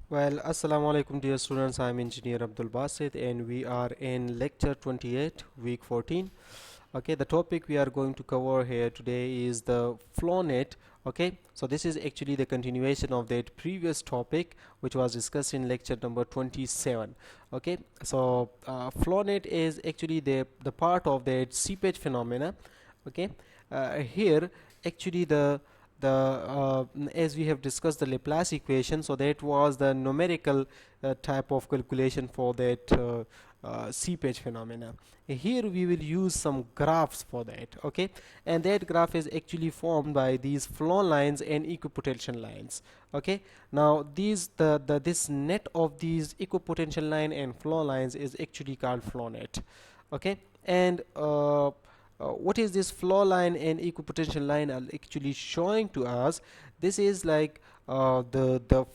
Well, Assalamu alaikum dear students. I'm Engineer Abdul Basit and we are in lecture 28, week 14. Okay, the topic we are going to cover here today is the flow net. Okay, so this is actually the continuation of that previous topic which was discussed in lecture number 27. Okay, so flow net is actually the part of that seepage phenomena. Okay, here actually as we have discussed the Laplace equation, so that was the numerical type of calculation for that seepage phenomena. Here we will use some graphs for that. Okay, and that graph is actually formed by these flow lines and equipotential lines. Okay, now this net of these equipotential line and flow lines is actually called flow net. Okay, and what is this flow line and equipotential line are actually showing to us? This is like the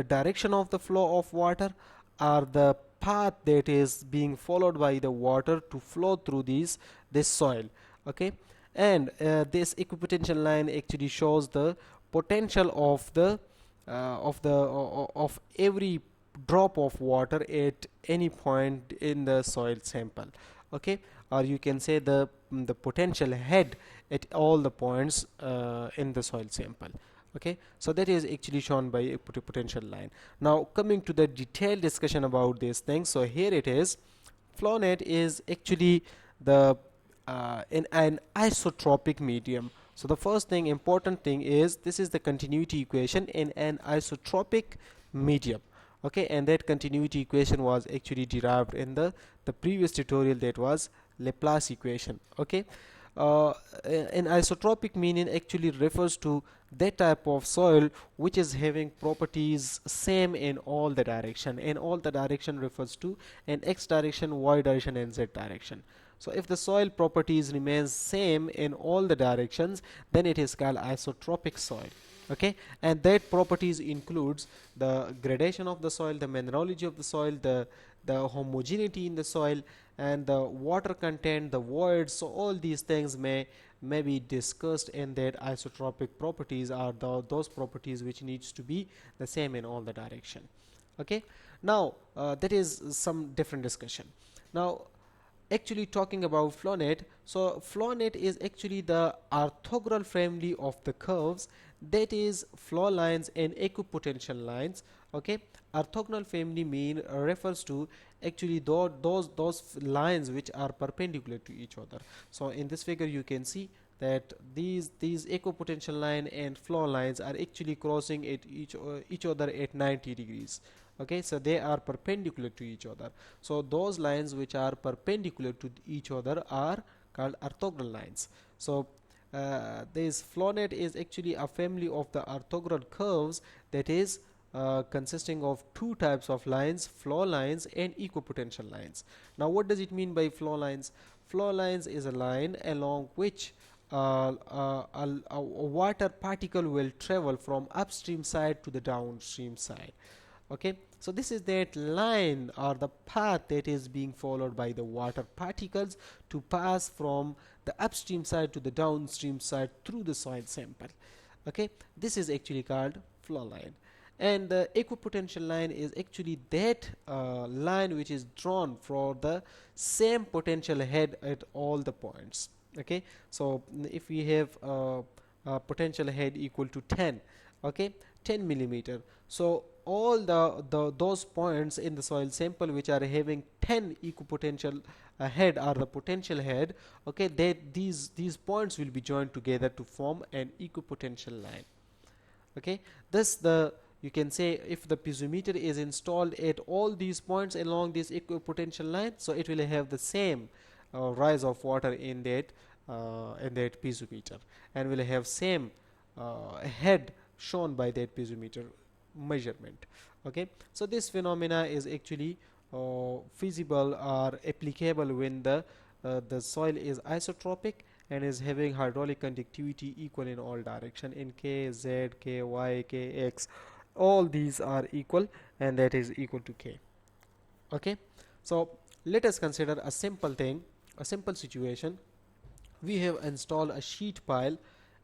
direction of the flow of water, or the path that is being followed by the water to flow through this soil. Okay, and this equipotential line actually shows the potential of every drop of water at any point in the soil sample. Okay, or you can say the potential head at all the points in the soil sample. Okay, so that is actually shown by a potential line. Now coming to the detailed discussion about these things, so here it is. Flow net is actually the in an isotropic medium. So the first thing, important thing, is this is the continuity equation in an isotropic medium. Okay, and that continuity equation was actually derived in the previous tutorial, that was Laplace equation. Okay, an isotropic meaning actually refers to that type of soil which is having properties same in all the direction, and all the direction refers to an x direction, y direction, and z direction. So if the soil properties remains same in all the directions, then it is called isotropic soil. Okay, and that properties includes the gradation of the soil, the mineralogy of the soil, the homogeneity in the soil, and the water content, the voids. So all these things may be discussed in that isotropic properties, are those properties which needs to be the same in all the direction. Okay, now that is some different discussion. Now actually talking about flow net, so flow net is actually the orthogonal family of the curves, that is flow lines and equipotential lines. Okay, orthogonal family mean refers to actually those lines which are perpendicular to each other. So in this figure you can see that these equipotential line and flow lines are actually crossing at each other at 90 degrees. Okay, so they are perpendicular to each other. So those lines which are perpendicular to each other are called orthogonal lines. So this flow net is actually a family of the orthogonal curves, that is consisting of two types of lines, flow lines and equipotential lines. Now what does it mean by flow lines? Flow lines is a line along which a water particle will travel from upstream side to the downstream side. Okay, so this is that line or the path that is being followed by the water particles to pass from the upstream side to the downstream side through the soil sample. Okay, this is actually called flow line. And the equipotential line is actually that line which is drawn for the same potential head at all the points. Okay, so if we have a potential head equal to 10, okay, 10 millimeter, so all those points in the soil sample which are having 10 equipotential head, or the potential head, okay, these points will be joined together to form an equipotential line. Okay, thus the you can say if the piezometer is installed at all these points along this equipotential line, so it will have the same rise of water in that piezometer, and will have same head shown by that piezometer measurement. Okay, so this phenomena is actually feasible or applicable when the soil is isotropic and is having hydraulic conductivity equal in all direction, in k, z, k, y, k, x, all these are equal, and that is equal to k. Okay, so let us consider a simple thing, a simple situation. We have installed a sheet pile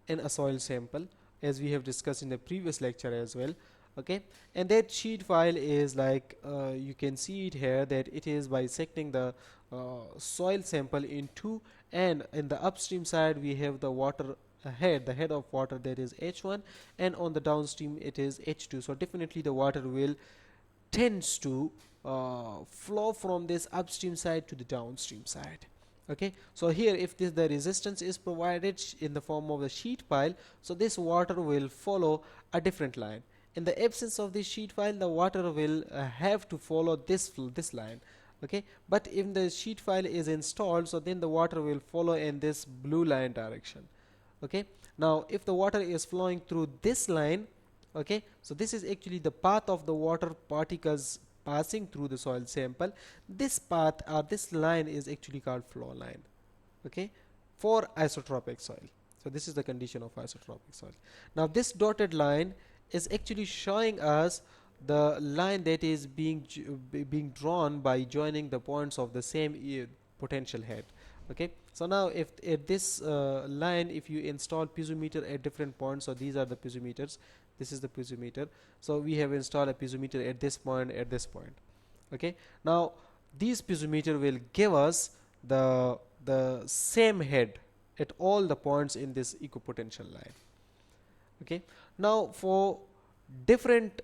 in a soil sample, as we have discussed in the previous lecture as well. Okay, and that sheet file is like you can see it here that it is bisecting the soil sample in two, and in the upstream side we have the water head, the head of water, that is H1, and on the downstream it is H2. So definitely the water will tends to flow from this upstream side to the downstream side. Okay, so here if this the resistance is provided in the form of a sheet pile, so this water will follow a different line. In the absence of this sheet pile, the water will have to follow this line. Okay, but if the sheet pile is installed, so then the water will follow in this blue line direction. Okay, now if the water is flowing through this line, okay, so this is actually the path of the water particles passing through the soil sample. This path or this line is actually called flow line. Okay, for isotropic soil. So this is the condition of isotropic soil. Now this dotted line is actually showing us the line that is being drawn by joining the points of the same potential head. Okay, so now if at this line, if you install piezometer at different points, so these are the piezometers, this is the piezometer, so we have installed a piezometer at this point, at this point. Okay, now these piezometer will give us the same head at all the points in this equipotential line. Okay, now for different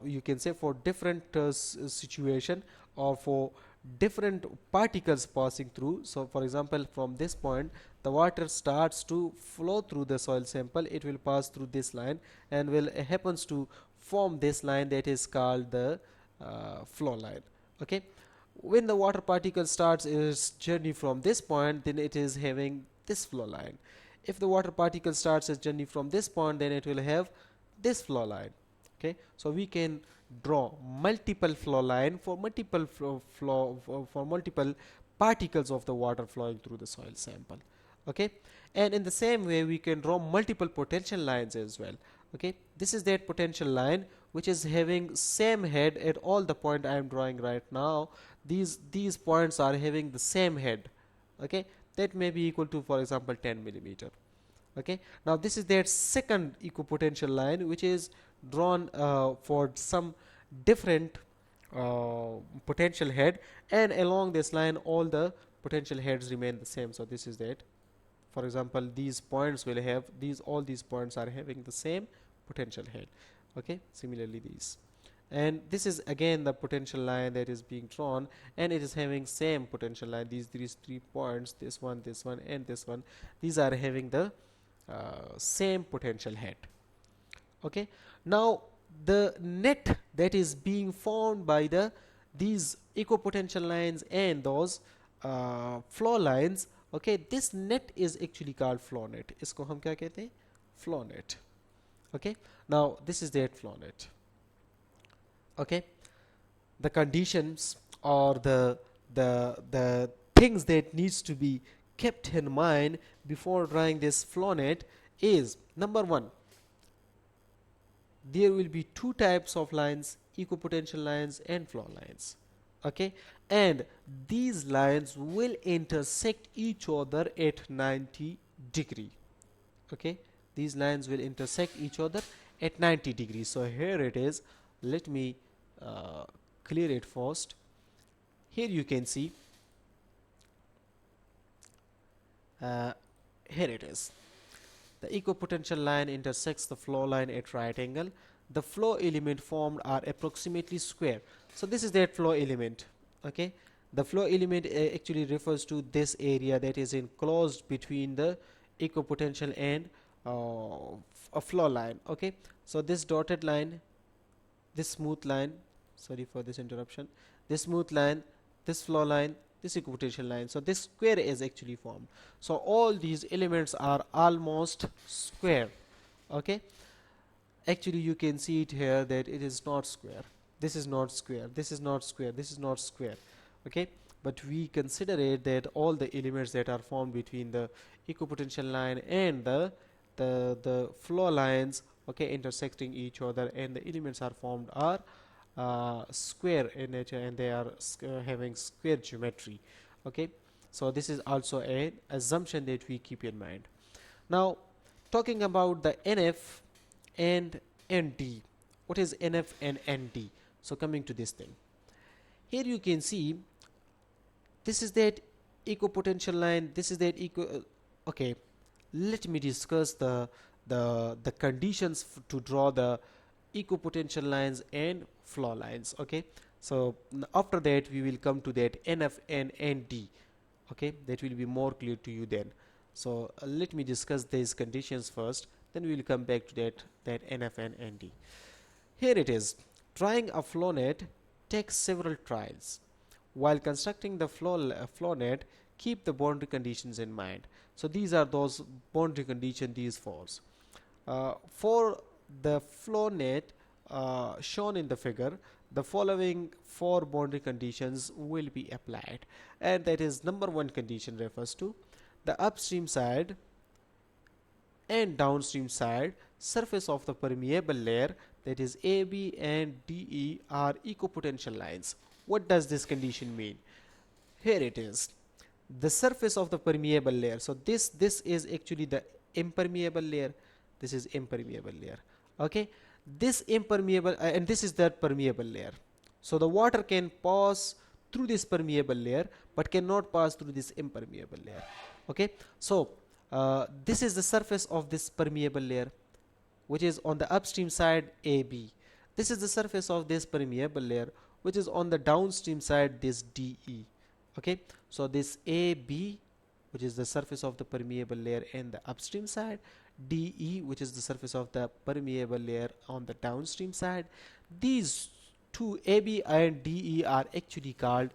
you can say for different situation, or for different particles passing through, so for example from this point the water starts to flow through the soil sample, it will pass through this line and will happens to form this line that is called the flow line. Okay, when the water particle starts its journey from this point, then it is having this flow line. If the water particle starts its journey from this point, then it will have this flow line. Okay, so we can draw multiple flow line for multiple for multiple particles of the water flowing through the soil sample. Okay, and in the same way we can draw multiple potential lines as well. Okay, this is that potential line which is having same head at all the point I am drawing right now. These points are having the same head. Okay, that may be equal to, for example, 10 millimeter. Okay, now this is their second equipotential line which is drawn for some different potential head, and along this line all the potential heads remain the same. So this is that, for example, these points will have all these points are having the same potential head. Okay, similarly these, and this is again the potential line that is being drawn, and it is having same potential line. These 3 points, this one, and this one, these are having the same potential head. Okay, now the net that is being formed by these equipotential lines and those flow lines, okay, this net is actually called flow net. इसको हम क्या कहते हैं? Flow net. Okay, now this is that flow net. Okay, the conditions or the things that needs to be kept in mind before drawing this flow net is: number one, there will be two types of lines, equipotential lines and flow lines. Okay, and these lines will intersect each other at 90 degree. Okay, these lines will intersect each other at 90 degrees. So here it is. Let me clear it first. Here you can see, here it is. The equipotential line intersects the flow line at right angle. The flow element formed are approximately square. So this is that flow element. Okay, the flow element actually refers to this area that is enclosed between the equipotential and a flow line. Okay, so this dotted line, this smooth line, sorry for this interruption, this smooth line, this flow line, this equipotential line, so this square is actually formed. So all these elements are almost square. Okay, actually you can see it here that it is not square, this is not square, this is not square, this is not square. Okay, but we consider it that all the elements that are formed between the equipotential line and the flow lines, okay, intersecting each other, and the elements are formed are square in nature, and they are having square geometry. Okay, so this is also an assumption that we keep in mind. Now talking about the NF and ND, what is NF and ND? So coming to this thing, here you can see this is that equipotential line, this is that okay, let me discuss the conditions to draw the equipotential lines and flow lines. Okay, so after that we will come to that NF and ND. Okay, that will be more clear to you then. So let me discuss these conditions first, then we will come back to that NF and ND. Here it is. Drawing a flow net takes several trials. While constructing the flow net, keep the boundary conditions in mind. So these are those boundary conditions, these fours. For the flow net shown in the figure, the following four boundary conditions will be applied, and that is number one condition refers to the upstream side and downstream side surface of the permeable layer, that is AB and DE, are equipotential lines. What does this condition mean? Here it is, the surface of the permeable layer. So this is actually the impermeable layer, this is impermeable layer. Okay, this impermeable and this is the permeable layer. So the water can pass through this permeable layer but cannot pass through this impermeable layer. Okay, so this is the surface of this permeable layer, which is on the upstream side AB. This is the surface of this permeable layer, which is on the downstream side, this DE. Okay, so this AB, which is the surface of the permeable layer in the upstream side, DE, which is the surface of the permeable layer on the downstream side, these two, AB and DE, are actually called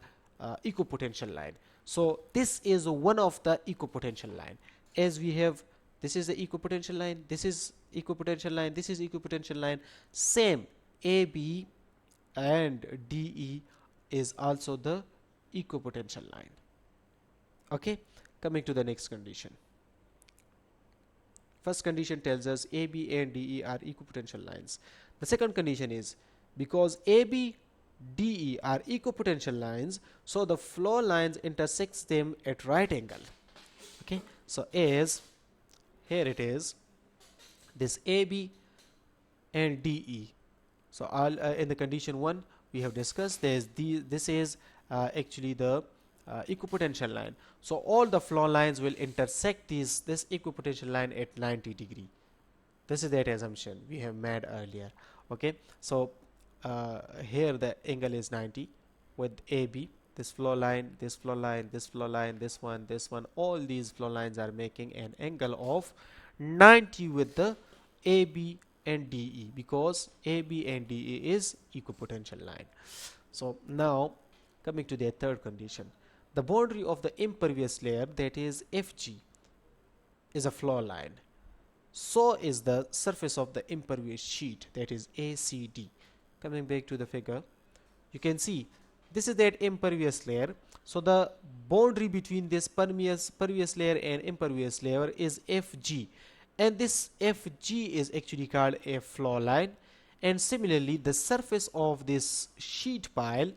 equipotential line. So this is one of the equipotential line. As we have, this is the equipotential line, this is equipotential line, this is equipotential line, same AB and DE is also the equipotential line. Okay, coming to the next condition. First condition tells us AB and DE are equipotential lines. The second condition is, because AB, DE are equipotential lines, so the flow lines intersects them at right angle. Okay, so as here it is, this AB and DE. So all in the condition 1 we have discussed, this is actually the equipotential line. So all the flow lines will intersect this equipotential line at 90 degree. This is that assumption we have made earlier. Okay, so here the angle is 90 with AB, this flow line, this flow line, this flow line, this one, all these flow lines are making an angle of 90 with the AB and DE, because AB and DE is equipotential line. So now coming to the third condition, the boundary of the impervious layer, that is FG, is a flow line. So is the surface of the impervious sheet, that is ACD. Coming back to the figure, you can see this is that impervious layer. So the boundary between this pervious layer and impervious layer is FG, and this FG is actually called a flow line. And similarly, the surface of this sheet pile,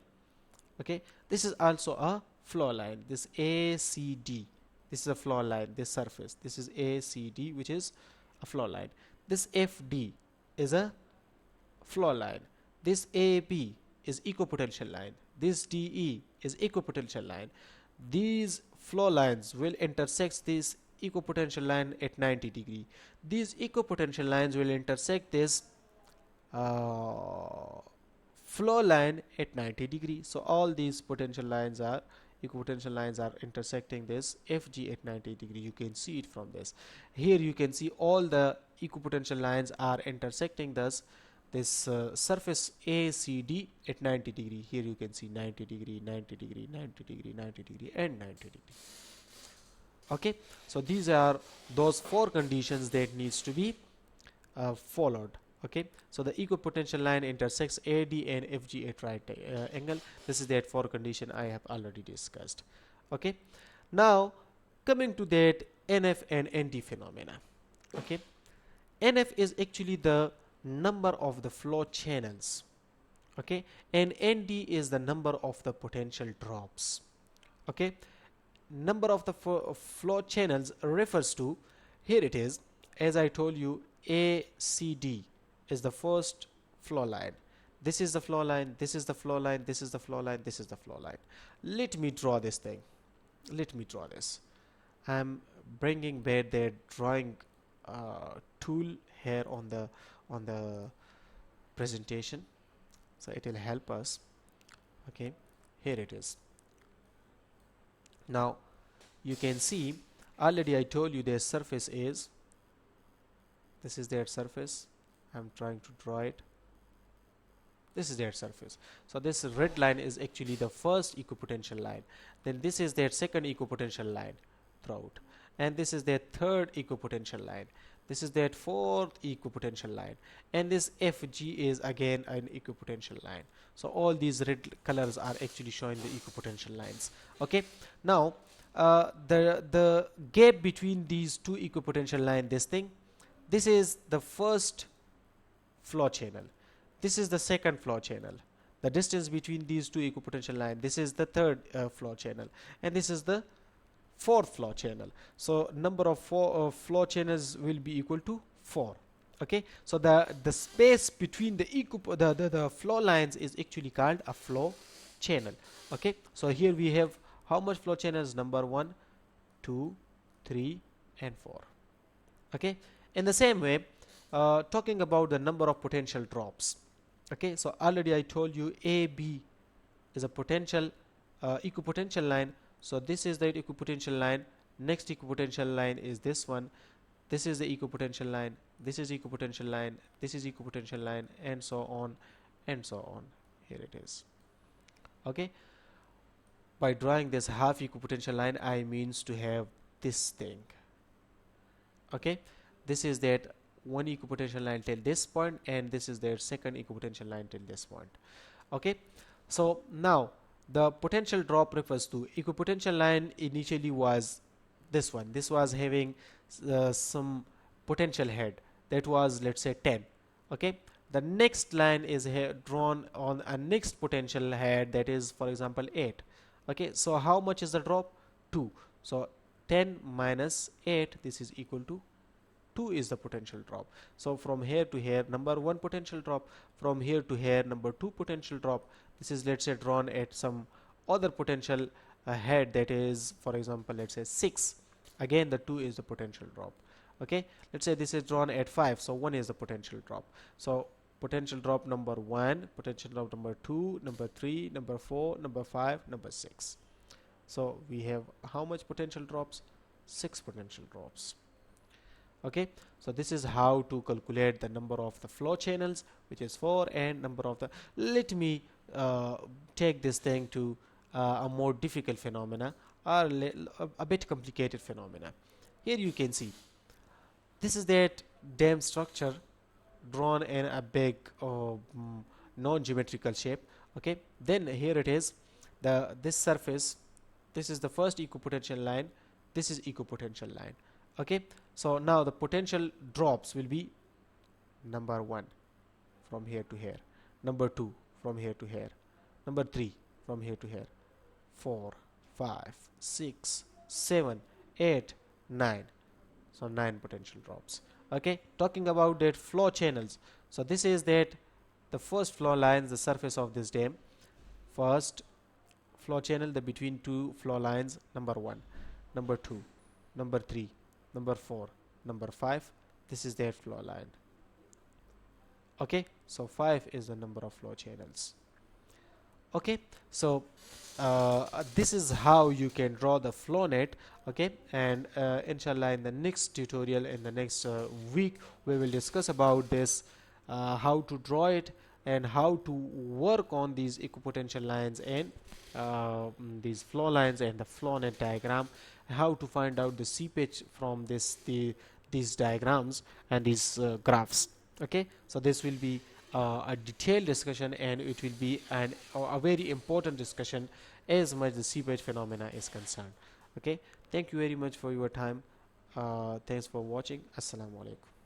okay, this is also a flow line, this ACD, this is a flow line, this surface, this is ACD, which is a flow line. This FD is a flow line, this AB is equipotential line, this DE is equipotential line. These flow lines will intersect this equipotential line at 90 degree. These equipotential lines will intersect this flow line at 90 degree. So all these potential lines are equipotential lines are intersecting this FG at 90 degree. You can see it from this. Here you can see all the equipotential lines are intersecting this surface ACD at 90 degree. Here you can see 90 degree, 90 degree, 90 degree, 90 degree, and 90 degree. Okay, so these are those four conditions that needs to be followed. Okay, so the equipotential line intersects AD and FG at right angle. This is that four condition I have already discussed. Okay, now coming to that NF and ND phenomena. Okay, NF is actually the number of the flow channels. Okay, and ND is the number of the potential drops. Okay, number of the flow channels refers to, here it is, as I told you, ACD is the first flow line. This is the flow line, this is the flow line, this is the flow line, this is the flow line. Let me draw this thing. Let me draw this. I'm bringing back the drawing tool here on the presentation, so it will help us. Okay, here it is. Now you can see already I told you their surface is, this is their surface. I'm trying to draw it. This is their surface. So this red line is actually the first equipotential line. Then this is their second equipotential line throughout. And this is their third equipotential line. This is their fourth equipotential line. And this FG is again an equipotential line. So all these red colors are actually showing the equipotential lines. Okay. Now the gap between these two equipotential lines, this is the first flow channel. This is the second flow channel. The distance between these two equipotential lines, this is the third flow channel, and this is the fourth flow channel. So number of flow channels will be equal to 4. Okay, so the space between the flow lines is actually called a flow channel. Okay, so here we have how much flow channels? Number 1, 2, 3, and 4. Okay, in the same way, talking about the number of potential drops. Okay, so already I told you AB is a potential equipotential line. So this is the equipotential line. Next equipotential line is this one. This is the equipotential line. This is equipotential line. This is equipotential line, and so on and so on. Here it is. Okay, by drawing this half equipotential line, I means to have this thing. Okay, this is that one equipotential line till this point, and this is their second equipotential line till this point. Okay, so now the potential drop refers to equipotential line initially was this one. This was having some potential head that was, let's say, 10. Okay, the next line is drawn on a next potential head that is, for example, 8. Okay, so how much is the drop? 2. So 10 minus 8, this is equal to 2 is the potential drop. So from here to here, number 1 potential drop. From here to here, number 2 potential drop. This is, let's say, drawn at some other potential head that is, for example, let's say 6. Again, the 2 is the potential drop. Okay, let's say this is drawn at 5, so 1 is the potential drop. So potential drop number 1, potential drop number 2, number 3, number 4, number 5, number 6. So we have how much potential drops? 6 potential drops. Okay, so this is how to calculate the number of the flow channels, which is 4, and number of the, let me take this thing to a more difficult phenomena, or a bit complicated phenomena. Here you can see this is that dam structure drawn in a big non-geometrical shape. Okay, then here it is, this surface, this is the first equipotential line, this is equipotential line. Okay, so now the potential drops will be number 1 from here to here, number 2 from here to here, number 3 from here to here, 4, 5, 6, 7, 8, 9. So 9 potential drops. Okay, talking about that flow channels. So this is that the first flow lines, the surface of this dam, first flow channel, the between two flow lines, number 1, number 2, number 3, number 4, number 5. This is their flow line. Okay, so 5 is the number of flow channels. Okay, so this is how you can draw the flow net. Okay, and inshallah in the next tutorial, in the next week, we will discuss about this, how to draw it and how to work on these equipotential lines and these flow lines and the flow net diagram, how to find out the seepage from these diagrams and these graphs. Okay, so this will be a detailed discussion, and it will be a very important discussion as much the seepage phenomena is concerned. Okay, thank you very much for your time. Thanks for watching. Assalamu alaikum.